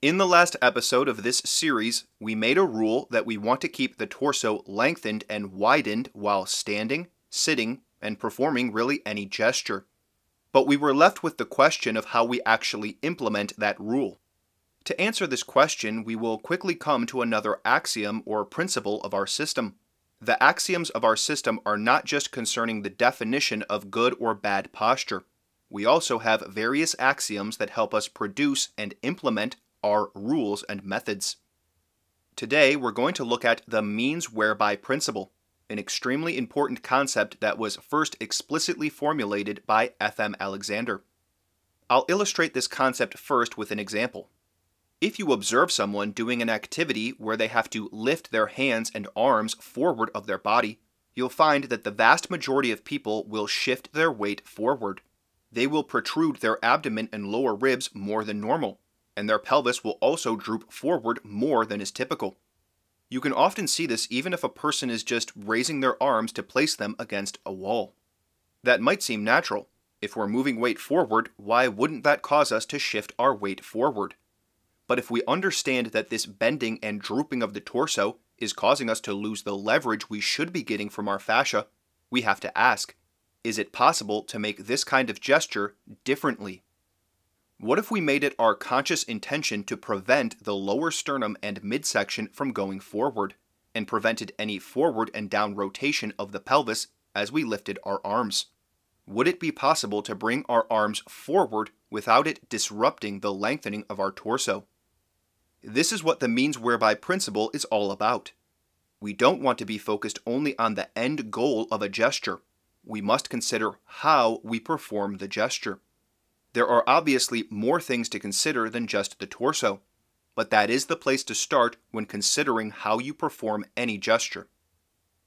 In the last episode of this series, we made a rule that we want to keep the torso lengthened and widened while standing, sitting, and performing really any gesture. But we were left with the question of how we actually implement that rule. To answer this question, we will quickly come to another axiom or principle of our system. The axioms of our system are not just concerning the definition of good or bad posture. We also have various axioms that help us produce and implement our rules and methods. Today, we're going to look at the means whereby principle, an extremely important concept that was first explicitly formulated by F.M. Alexander. I'll illustrate this concept first with an example. If you observe someone doing an activity where they have to lift their hands and arms forward of their body, you'll find that the vast majority of people will shift their weight forward. They will protrude their abdomen and lower ribs more than normal, and their pelvis will also droop forward more than is typical. You can often see this even if a person is just raising their arms to place them against a wall. That might seem natural. If we're moving weight forward, why wouldn't that cause us to shift our weight forward? But if we understand that this bending and drooping of the torso is causing us to lose the leverage we should be getting from our fascia, we have to ask, is it possible to make this kind of gesture differently? What if we made it our conscious intention to prevent the lower sternum and midsection from going forward, and prevented any forward and down rotation of the pelvis as we lifted our arms? Would it be possible to bring our arms forward without it disrupting the lengthening of our torso? This is what the means whereby principle is all about. We don't want to be focused only on the end goal of a gesture. We must consider how we perform the gesture. There are obviously more things to consider than just the torso, but that is the place to start when considering how you perform any gesture.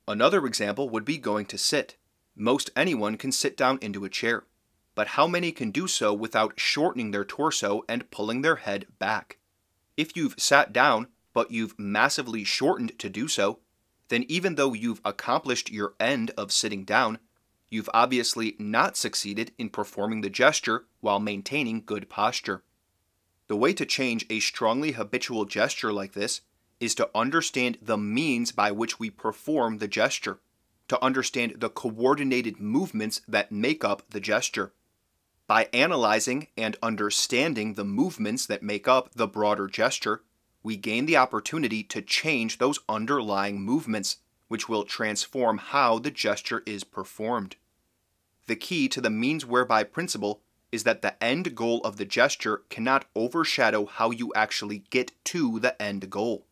Another example would be going to sit. Most anyone can sit down into a chair, but how many can do so without shortening their torso and pulling their head back? If you've sat down, but you've massively shortened to do so, then even though you've accomplished your end of sitting down, you've obviously not succeeded in performing the gesture while maintaining good posture. The way to change a strongly habitual gesture like this is to understand the means by which we perform the gesture, to understand the coordinated movements that make up the gesture. By analyzing and understanding the movements that make up the broader gesture, we gain the opportunity to change those underlying movements, which will transform how the gesture is performed. The key to the means whereby principle is that the end goal of the gesture cannot overshadow how you actually get to the end goal.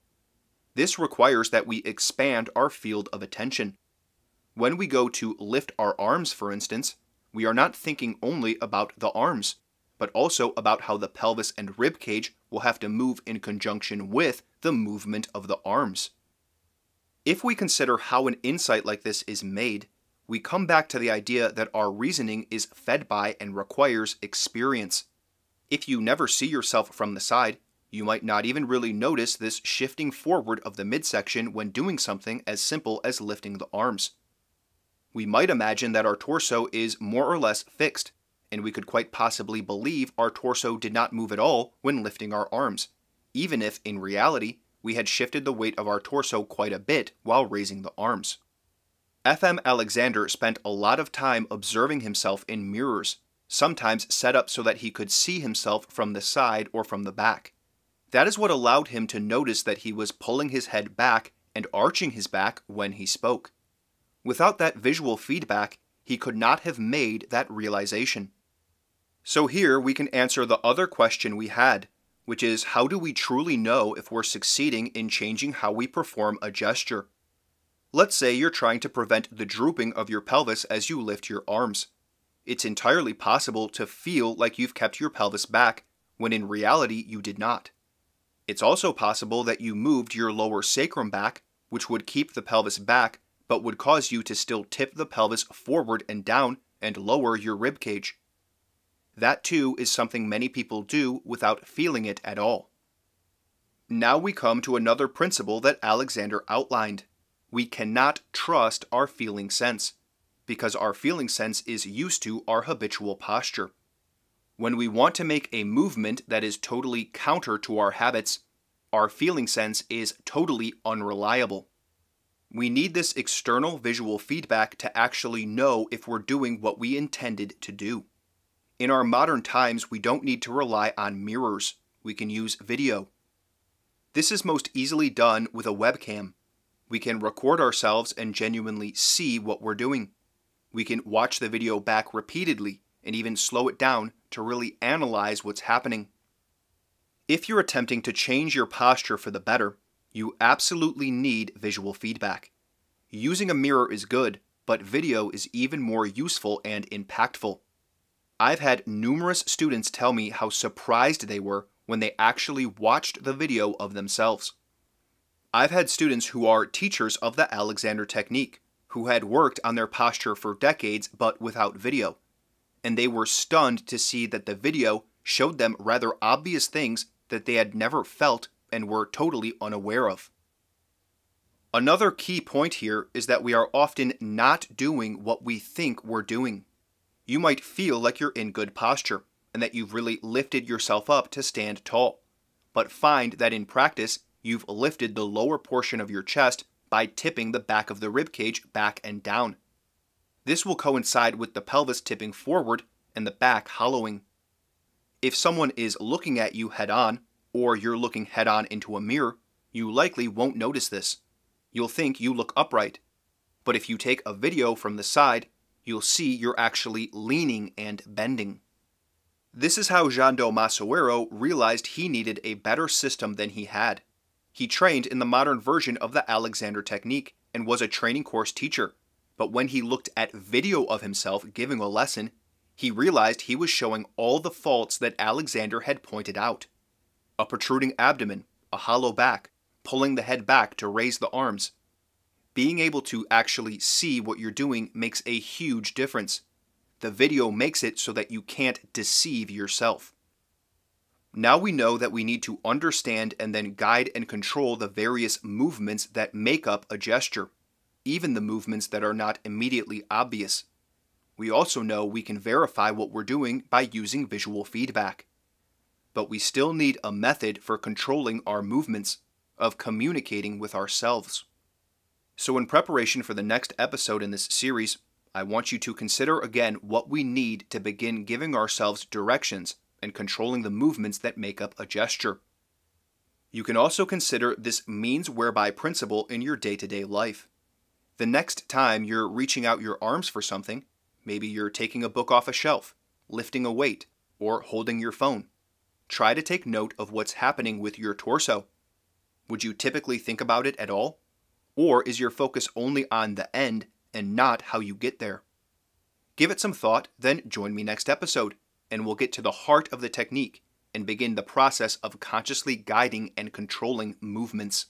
This requires that we expand our field of attention. When we go to lift our arms, for instance, we are not thinking only about the arms, but also about how the pelvis and rib cage will have to move in conjunction with the movement of the arms. If we consider how an insight like this is made, we come back to the idea that our reasoning is fed by and requires experience. If you never see yourself from the side, you might not even really notice this shifting forward of the midsection when doing something as simple as lifting the arms. We might imagine that our torso is more or less fixed, and we could quite possibly believe our torso did not move at all when lifting our arms, even if, in reality, we had shifted the weight of our torso quite a bit while raising the arms. F.M. Alexander spent a lot of time observing himself in mirrors, sometimes set up so that he could see himself from the side or from the back. That is what allowed him to notice that he was pulling his head back and arching his back when he spoke. Without that visual feedback, he could not have made that realization. So here we can answer the other question we had, which is how do we truly know if we're succeeding in changing how we perform a gesture? Let's say you're trying to prevent the drooping of your pelvis as you lift your arms. It's entirely possible to feel like you've kept your pelvis back, when in reality you did not. It's also possible that you moved your lower sacrum back, which would keep the pelvis back, but would cause you to still tip the pelvis forward and down and lower your rib cage. That too is something many people do without feeling it at all. Now we come to another principle that Alexander outlined. We cannot trust our feeling sense, because our feeling sense is used to our habitual posture. When we want to make a movement that is totally counter to our habits, our feeling sense is totally unreliable. We need this external visual feedback to actually know if we're doing what we intended to do. In our modern times, we don't need to rely on mirrors. We can use video. This is most easily done with a webcam. We can record ourselves and genuinely see what we're doing. We can watch the video back repeatedly and even slow it down to really analyze what's happening. If you're attempting to change your posture for the better, you absolutely need visual feedback. Using a mirror is good, but video is even more useful and impactful. I've had numerous students tell me how surprised they were when they actually watched the video of themselves. I've had students who are teachers of the Alexander technique, who had worked on their posture for decades but without video, and they were stunned to see that the video showed them rather obvious things that they had never felt and were totally unaware of. Another key point here is that we are often not doing what we think we're doing. You might feel like you're in good posture and that you've really lifted yourself up to stand tall, but find that in practice you've lifted the lower portion of your chest by tipping the back of the rib cage back and down. This will coincide with the pelvis tipping forward and the back hollowing. If someone is looking at you head on, or you're looking head on into a mirror, you likely won't notice this. You'll think you look upright. But if you take a video from the side, you'll see you're actually leaning and bending. This is how Jeando Masoero realized he needed a better system than he had. He trained in the modern version of the Alexander technique and was a training course teacher. But when he looked at video of himself giving a lesson, he realized he was showing all the faults that Alexander had pointed out. A protruding abdomen, a hollow back, pulling the head back to raise the arms. Being able to actually see what you're doing makes a huge difference. The video makes it so that you can't deceive yourself. Now we know that we need to understand and then guide and control the various movements that make up a gesture, even the movements that are not immediately obvious. We also know we can verify what we're doing by using visual feedback. But we still need a method for controlling our movements, of communicating with ourselves. So in preparation for the next episode in this series, I want you to consider again what we need to begin giving ourselves directions and controlling the movements that make up a gesture. You can also consider this means whereby principle in your day-to-day life. The next time you're reaching out your arms for something, maybe you're taking a book off a shelf, lifting a weight, or holding your phone, try to take note of what's happening with your torso. Would you typically think about it at all? Or is your focus only on the end and not how you get there? Give it some thought, then join me next episode, and we'll get to the heart of the technique and begin the process of consciously guiding and controlling movements.